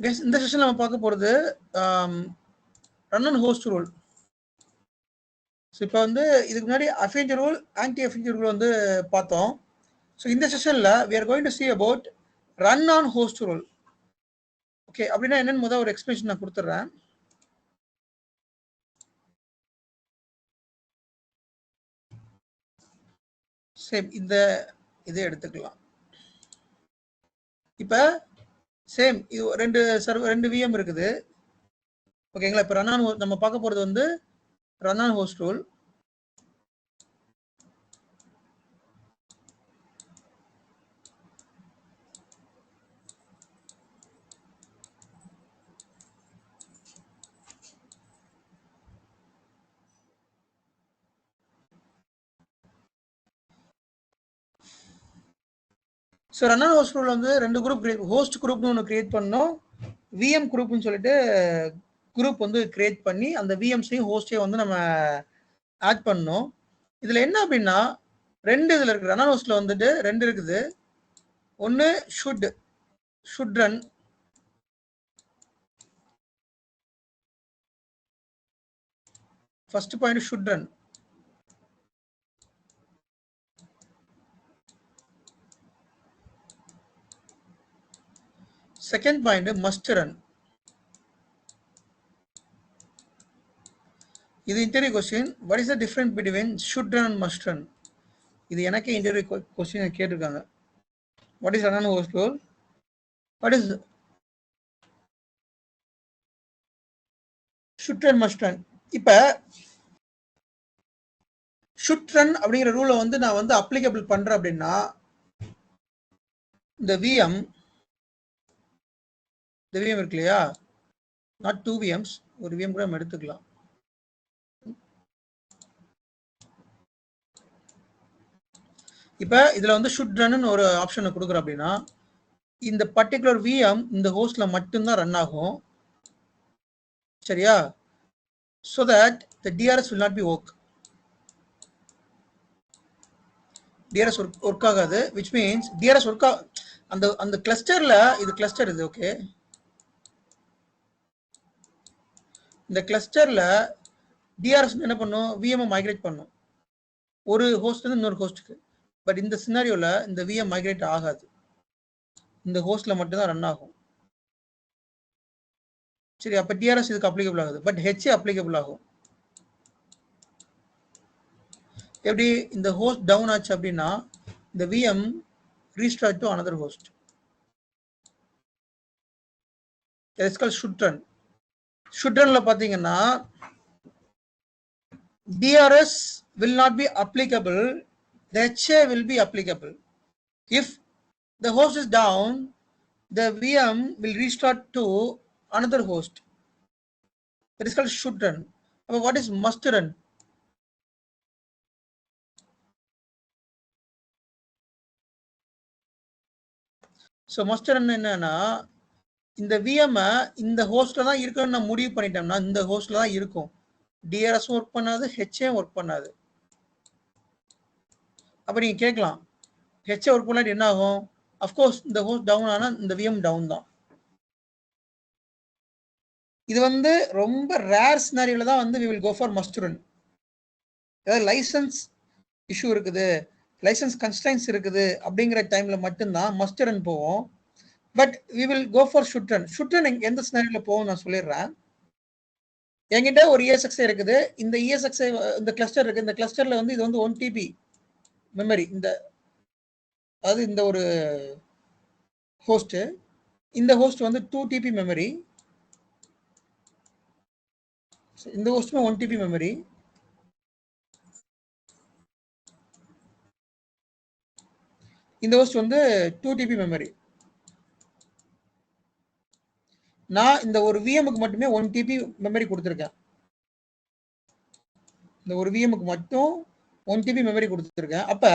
Guys, இந்த session நம்ம பார்க்க போகிறது run and host rule. So இப்போ வந்து இதுக்கு முன்னாடி அஃபியன்ஜர் ரூல், ஆன்டி அஃபியன்ஜர் ரூல் வந்து பார்த்தோம். ஸோ இந்த செஷனில் we are going to see about run on host rule. Okay, அப்படின்னா என்னன்னு முதல் ஒரு எக்ஸ்பிளேஷன் நான் கொடுத்துட்றேன். சேம் இந்த இதை எடுத்துக்கலாம். இப்போ சேம் இது ரெண்டு விஎம் இருக்குது. ஓகேங்களா? இப்போ ரன் ஆன் நம்ம பார்க்க போகிறது வந்து run on host rule. So run on host rule வந்து ரெண்டு குரூப் ஹோஸ்ட் குரூப்னு ஒன்று கிரியேட் பண்ணோம், விஎம் குரூப்னு சொல்லிட்டு குரூப் வந்து கிரியேட் பண்ணி அந்த விஎம்ஸையும் ஹோஸ்டையும் வந்து நம்ம ஆட் பண்ணோம். இதில் என்ன அப்படின்னா ரெண்டு இதில் இருக்குது. ரன் ஆன் ஹோஸ்டில் வந்துட்டு ரெண்டு இருக்குது. ஒன்று should run, first point should run. Second point must run. இது interview question. What is the difference between should run and must run? இது எனக்கே இன்டர்வியூ கொஸ்டின் கேட்டிருக்காங்க. What is run on host rule? What is should run must run? இப்போ should run அப்படிங்கிற ரூலை வந்து நான் வந்து அப்ளிகபிள் பண்றேன் அப்படின்னா இந்த விஎம் இருக்கு இல்லையா, நாட் 2 விஎம்ஸ், ஒரு விஎம் கூட நம்ம எடுத்துக்கலாம். இப்போ இதில் வந்து ஷுட் ரன்னு ஒரு ஆப்ஷனை கொடுக்குறோம் அப்படின்னா இந்த பர்டிகுலர் விஎம் இந்த ஹோஸ்ட்ல மட்டும்தான் ரன் ஆகும். சரியா? So that the TRS will not be work. TRS work ஆகாது. விச் மீன்ஸ் டிஆர்எஸ் ஒர்க் அந்த கிளஸ்டர்ல இது கிளஸ்டர் இது. ஓகே, இந்த கிளஸ்டர்ல டிஆர்எஸ் என்ன பண்ணும்? விஎம் மைக்ரேட் பண்ணும் ஒரு ஹோஸ்ட் வந்து இன்னொரு ஹோஸ்ட்டுக்கு. பட் இந்த சினாரியோல இந்த விஎம் மைக்ரேட் ஆகாது, இந்த ஹோஸ்ட்ல மட்டும்தான் ரன் ஆகும். சரி, அப்ப டிஆர்எஸ் இதுக்கு அப்ளிகபிள் ஆகுது, பட் ஹெச்ஏ அப்ளிகபிள் ஆகும். எப்படி? இந்த ஹோஸ்ட் டவுன் ஆச்சு அப்படின்னா இந்த VM restart to another host. It's called should run. Should runல பாத்தீங்கன்னா DRS will not be applicable, the HA will be applicable. If the host is down, the VM will restart to another host. That is called should run. But what is must run? So must run என்னன்னா இந்த VM இந்த ஹோஸ்ட்ல தான் இருக்குன்னு நான் முடிவு பண்ணிட்டோம்னா இந்த ஹோஸ்ட்ல தான் இருக்கும். டிஆர்எஸும் ஒர்க் பண்ணாது, ஹெச்ஏயும் ஒர்க் பண்ணாது. அப்ப நீங்க கேட்கலாம், ஹெச்ஏ ஒர்க் பண்ணாட்டி என்ன ஆகும்? அஃப்கோர்ஸ் இந்த ஹோஸ்ட் டவுன் ஆனா இந்த விஎம் டவுன் தான். இது வந்து ரொம்ப ரேர் சினாரியோல தான் வந்து we will go for must run. ஏதாவது லைசன்ஸ் இஷ்யூ இருக்குது, லைசன்ஸ் கன்ஸ்ட்ரைன்ஸ் இருக்குது அப்படிங்கிற டைம்ல மட்டும்தான் மஸ்ட் ரன் போவோம். But we will go for should run. should run எந்த சினாரியோல போகும் நான் சொல்லிடுறேன். என்கிட்ட ஒரு ESXi இருக்குது, இந்த ESXi இந்த கிளஸ்டர் இருக்கு, இந்த கிளஸ்டர்ல வந்து இது வந்து 1 TB மெமரி. அதாவது இந்த ஒரு ஹோஸ்ட், இந்த ஹோஸ்ட் வந்து 2 TB மெமரி, இந்த ஹோஸ்ட்மே 1 TB மெமரி. இந்த ஹோஸ்ட் வந்து 2 TB மெமரி. நான் இந்த ஒரு விஎம்க்கு மட்டுமே 1 TB மெமரி கொடுத்துருக்கேன். இந்த ஒரு விஎம்க்கு மட்டும் 1 TB மெமரி கொடுத்துருக்கேன். அப்ப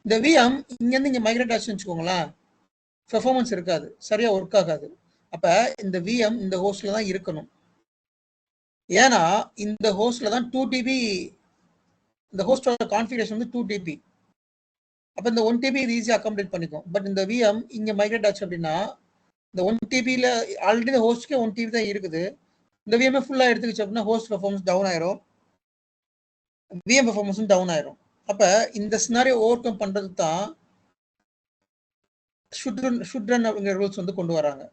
இந்த விஎம் இங்கேருந்து இங்கே மைக்ரேட் ஆச்சுன்னு வச்சுக்கோங்களேன், பெர்ஃபார்மன்ஸ் இருக்காது, சரியா ஒர்க் ஆகாது. அப்ப இந்த விஎம் இந்த ஹோஸ்ட்ல தான் இருக்கணும். ஏன்னா இந்த ஹோஸ்ட்ல தான் 2 TB, இந்த ஹோஸ்டோட கான்ஃபிகரேஷன் வந்து 2 TB. அப்ப இந்த 1 TB இது ஈஸியாக அகாமடேட் பண்ணிக்கும். பட் இந்த விஎம் இங்க மைக்ரேட் ஆச்சு அப்படின்னா இந்த 1 TB ஆல்ரெடி இந்த ஹோஸ்ட்க்கே 1 TB தான் இருக்குது. இந்த விஎம்ஐ ஃபுல்லாக எடுத்துக்கிச்சு அப்படின்னா ஹோஸ்ட் பெர்ஃபார்மன்ஸ் டவுன் ஆயிரும், விஎம் பெர்ஃபார்மன்ஸும் டவுன் ஆயிரும். அப்போ இந்த சினாரியோ ஓவர் கம் பண்ணுறதுக்கு தான் ஷுட் ரன் அப்படிங்கிற ரூல்ஸ் வந்து கொண்டு வராங்க.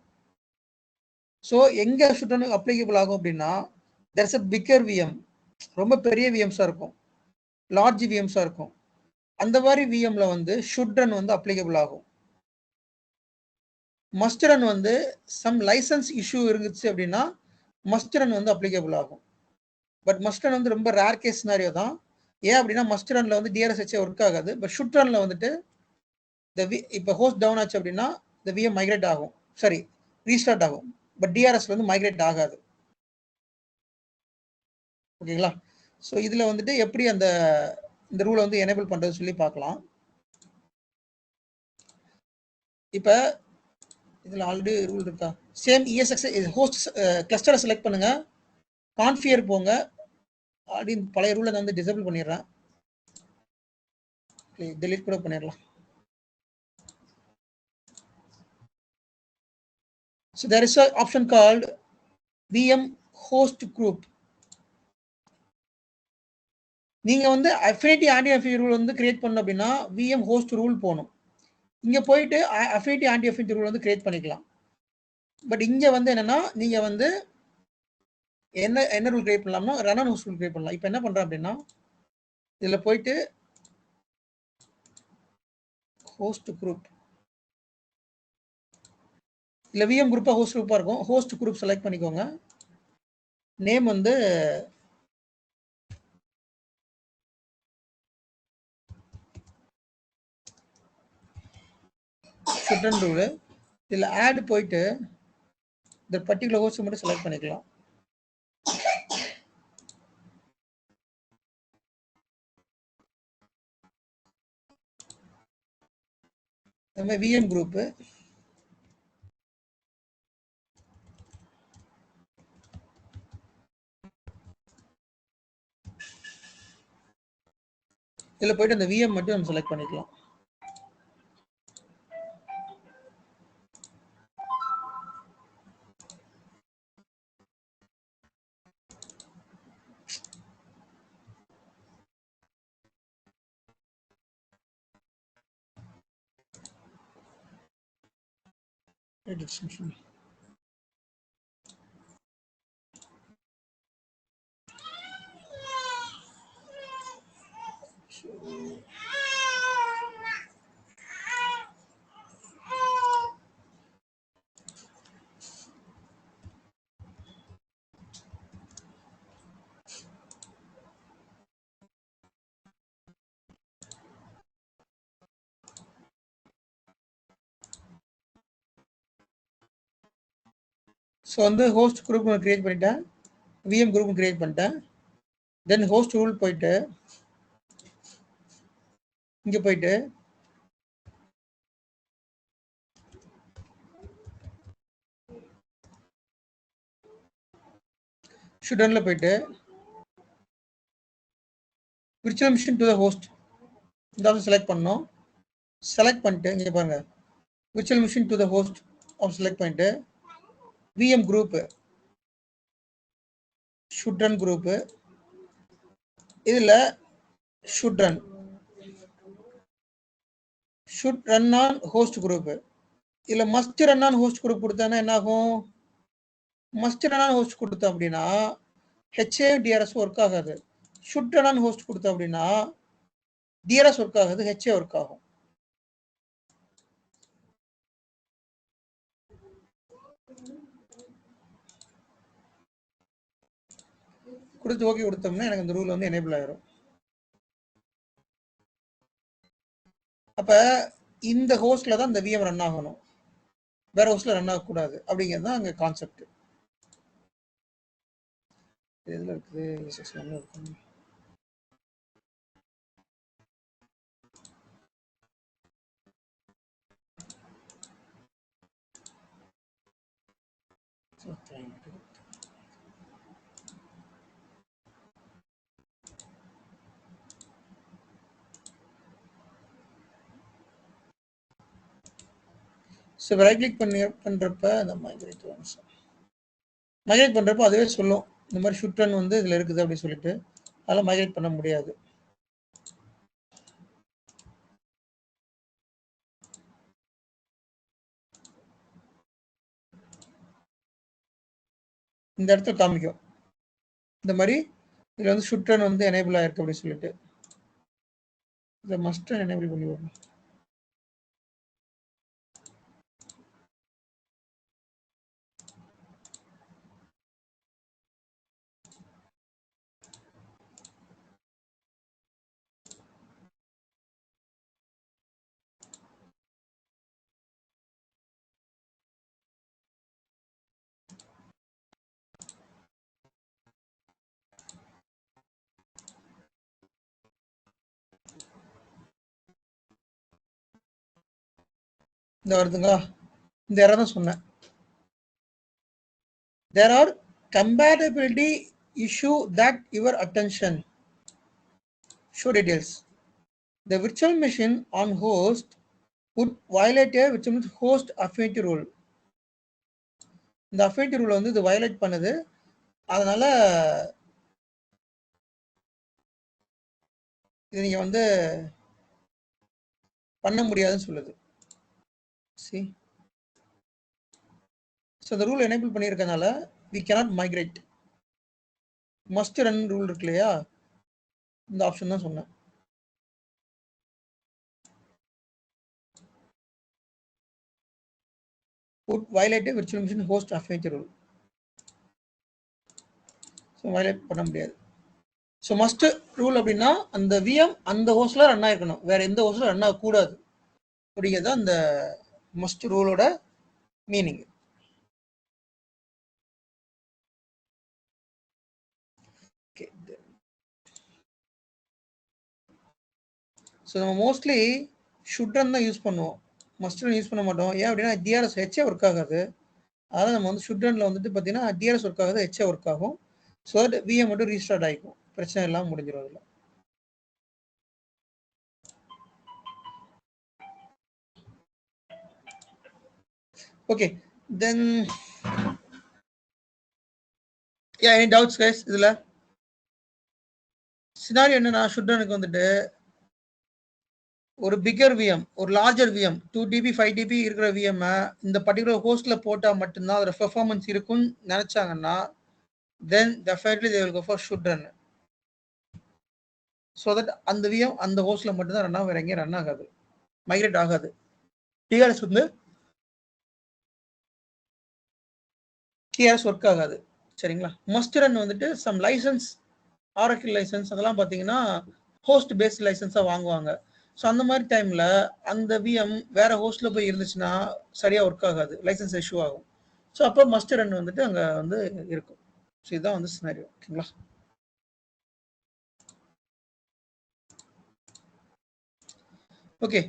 ஸோ எங்கே ஷுட் ரன் அப்ளிகபிள் ஆகும் அப்படின்னா, there's a bigger விஎம், ரொம்ப பெரிய விஎம்ஸாக இருக்கும், லார்ஜ் விஎம்ஸாக இருக்கும். அந்த மாதிரி விஎம்ல வந்து ஷுட் ரன் வந்து அப்ளிகபிள் ஆகும். மஸ்ட் ரன் வந்து சம் லைசன்ஸ் இஷ்யூ இருந்துச்சு அப்படின்னா மஸ்ட் ரன் வந்து அப்ளிகபிள் ஆகும். பட் மஸ்ட் ரன் வந்து ரொம்ப ரேர் கேஸ் சினாரியோ தான். ஏன் அப்படின்னா மஸ்ட் ரன்ல வந்து டிஆர்எஸ்ஹெச் ஒர்க் ஆகாது. பட் ஷுட் ரன்ல வந்துட்டு இப்போ ஹோஸ்ட் டவுன் ஆச்சு அப்படின்னா இந்த விஎம் மைக்ரேட் ஆகும், சரி ரீஸ்டார்ட் ஆகும். பட் டிஆர்எஸ்ல வந்து மைக்ரேட் ஆகாது. ஓகேங்களா? ஸோ இதில் வந்துட்டு எப்படி இந்த ரூலை வந்து எனேபிள் பண்ணுறது சொல்லி பார்க்கலாம். இப்போ இதில் ஆல்ரெடி ரூல் இருக்கா? சேம் இஎஸ்எக்ஸ் ஹோஸ்ட் கிளஸ்டரை செலக்ட் பண்ணுங்க, கான்ஃபியர் போங்க. ஆல்ரெடி பழைய ரூலை நான் வந்து டிசேபிள் பண்ணிடுறேன், டெலீட் கூட பண்ணிடலாம். So there is an option called VM host group. நீங்க வந்து அஃபினிட்டி ஆன்டி அஃபினிட்டி ரூல் வந்து கிரியேட் பண்ணணும் அப்படின்னா VM host ரூல் போகணும். இங்க போயிட்டு அஃபினிட்டி ஆன்டி அஃபினிட்டி ரூல் வந்து கிரியேட் பண்ணிக்கலாம். பட் இங்க வந்து என்னன்னா நீங்க வந்து என்ன ரூல் கிரியேட் பண்ணலாம்னா run on host rule create பண்ணலாம். இப்போ என்ன பண்றேன் அப்படின்னா இதுல போயிட்டு ஹோஸ்ட் குரூப், இல்ல விஎம் குரூப்பா ஹோஸ்ட் குரூப்பா இருக்கும். ஹோஸ்ட் குரூப் செலக்ட் பண்ணிக்கோங்க. நேம் வந்து ஷுட்ரன் ரூல். இதுல ஆட் போயிட்டு இந்த பர்டிகுலர் ஹோஸ்ட் மட்டும் செலக்ட் பண்ணிக்கலாம். விஎம் குரூப் இதுல போயிட்டு அந்த விஎம் மட்டும் நம்ம செலக்ட் பண்ணிக்கலாம். Extension. ஸோ வந்து ஹோஸ்ட் குரூப் கிரியேட் பண்ணிட்டேன், விஎம் குரூப் கிரியேட் பண்ணிட்டேன். தென் ஹோஸ்ட் ரூல் போயிட்டு இங்க போயிட்டு ஷுட்ரன்ல போயிட்டு virtual machine to the host இந்த ஆப்ஷன் செலக்ட் பண்ணோம். செலக்ட் பண்ணிட்டு இங்க பாருங்க virtual machine to the host option select பண்ணிட்டு விஎம் குரூப் ஷுட்ரன் குரூப், இதுல should run on host group. இதுல must run on host group கொடுத்தானா என்ன ஆகும்? மஸ்ட் ரன் ஆன் ஹோஸ்ட் கொடுத்தோம் அப்படின்னா ஹெச்ஏ டிஆர்எஸ் ஒர்க் ஆகாது. ஷுட் ரன் ஆன் ஹோஸ்ட் கொடுத்தோம் அப்படின்னா டிஆர்எஸ் ஒர்க் ஆகாது, ஹெச்ஏ ஒர்க் ஆகும். கொடுத்து ஓகே கொடுத்தோம்னா எனக்கு இந்த ரூல் வந்து எனேபிள் ஆயிரும். அப்ப இந்த ஹோஸ்ட்ல தான் இந்த விஎம் ரன் ஆகணும், வேற ஹோஸ்ட்ல ரன் ஆகக்கூடாது அப்படிங்கிறது தான் அங்க கான்செப்ட். இதுல இருக்குது இருக்கு. ஸோ ரைட் கிளிக் பண்ணுறப்ப அந்த மைக்ரேட் பண்ணுறப்போ அதுவே சொல்லும் இந்த மாதிரி ஷுட் ரன் வந்து இதில் இருக்குது அப்படின்னு சொல்லிட்டு அதெல்லாம் மைக்ரேட் பண்ண முடியாது. இந்த இடத்துல காமிக்கும் இந்த மாதிரி இதில் வந்து ஷுட் ரன் வந்து எனேபிள் ஆயிருக்கு அப்படின்னு சொல்லிட்டு இதை மஸ்ட் எனேபிள் பண்ணி வரணும். இந்த வருதுங்களா, இந்த இடம் தான் சொன்னேன். There are compatibility issue that your attention. Show details. The virtual machine on host would violate a virtual machine host affinity rule. இந்த affinity rule வந்து இது violate பண்ணுது, அதனால இது நீங்க வந்து பண்ண முடியாதுன்னு சொல்லுது. See, so the rule enable பண்ணியிருக்கனால we cannot migrate. Must run rule இருக்கு இல்லையா, இந்த ஆப்ஷன் தான் சொன்னேன். would violate a virtual machine host affinity rule. So violate பண்ண முடியாது. ஸோ மஸ்ட் ரூல் அப்படின்னா அந்த விஎம் அந்த ஹோஸ்ட்ல ரன் ஆயிருக்கணும், வேற எந்த ஹோஸ்ட்ல ரன் ஆகக்கூடாது அப்படிங்கிறது அந்த மஸ்ட் ரூலோட மீனிங். ஸோ நம்ம மோஸ்ட்லி ஷுட் ரன் தான் யூஸ் பண்ணுவோம், மஸ்ட் ரன் யூஸ் பண்ண மாட்டோம். ஏன் அப்படின்னா டிஆர்எஸ் ஹெச்ஏ ஒர்க் ஆகாது. அதனால் நம்ம வந்து ஷுட் ரன்ல வந்துட்டு பார்த்தீங்கன்னா டிஆர்எஸ் ஒர்க் ஆகாது, ஹெச்ஏ ஒர்க் ஆகும். ஸோ தட் விஎம் மட்டும் ரீஸ்டார்ட் ஆகிக்கும், பிரச்சனை எல்லாம் முடிஞ்சிடும் அதில். Okay, then any doubts guys? இதில் சினாரியோ என்னன்னா, ஷுட் ரனுக்கு வந்துட்டு ஒரு பிகர் விஎம், ஒரு லார்ஜர் விஎம் 2 TB 5 TB இருக்கிற விஎம் இந்த பர்டிகுலர் ஹோஸ்ட்ல போட்டால் மட்டும்தான் அதோட பெர்ஃபார்மன்ஸ் இருக்குன்னு நினைச்சாங்கன்னா then definitely they will go for should run. So that அந்த விஎம் அந்த ஹோஸ்ட்ல மட்டும்தான் ரன் ஆகும், வேற எங்கேயும் ரன் ஆகாது, மைக்ரேட் ஆகாது. டிஆர்எஸ் வந்து டிஆர்எஸ் ஒர்க் ஆகாது. சரிங்களா? மஸ்ட் ரன் வந்துட்டு சம் லைசன்ஸ், ஆரக்கிள் லைசன்ஸ் அதெல்லாம் பார்த்தீங்கன்னா ஹோஸ்ட் பேஸ்ட் லைசன்ஸாக வாங்குவாங்க. ஸோ அந்த மாதிரி டைமில் அந்த விஎம் வேற ஹோஸ்ட்டில் போய் இருந்துச்சுன்னா சரியாக ஒர்க் ஆகாது, லைசன்ஸ் இஷ்யூ ஆகும். ஸோ அப்போ மஸ்ட் ரன் வந்துட்டு அங்கே வந்து இருக்கும். ஸோ இதுதான் வந்து சினாரியோ. ஓகேங்களா? ஓகே.